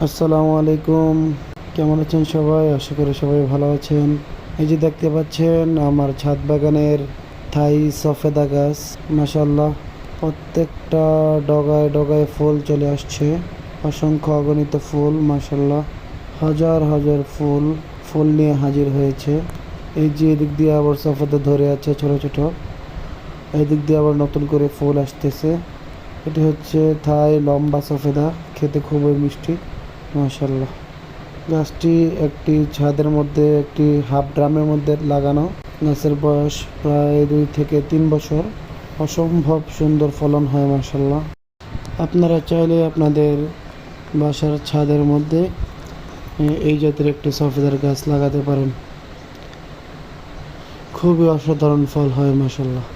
আসসালামু আলাইকুম। কেমন আছেন সবাই? আশা করি সবাই ভালো আছেন। এই যে দেখতে পাচ্ছেন আমার ছাদ বাগানের থাই সফেদা গাছ। মাশাআল্লাহ, প্রত্যেকটা ডগায় ডগায় ফুল চলে আসছে। অসংখ্য অগণিত ফুল, মাশাআল্লাহ, হাজার হাজার ফুল ফুল নিয়ে হাজির হয়েছে। এই যে এদিক দিয়ে আবার সফেদা ধরে আছে ছোট ছোট, এদিক দিয়ে আবার নতুন করে ফুল আসতেছে। এটি হচ্ছে থাই লম্বা সফেদা, খেতে খুবই মিষ্টি, মাশাআল্লাহ। গাছটি একটি ছাদের মধ্যে, একটি হাফ ড্রামের মধ্যে লাগানো। গাছের বয়স প্রায় 2 থেকে 3 বছর। অসম্ভব সুন্দর ফলন হয়, মাশাআল্লাহ। আপনারা চাইলে আপনাদের বাসার ছাদের মধ্যে এই জাতের একটি সফেদার গাছ লাগাতে পারেন। খুবই অসাধারণ ফল হয়, মাশাআল্লাহ।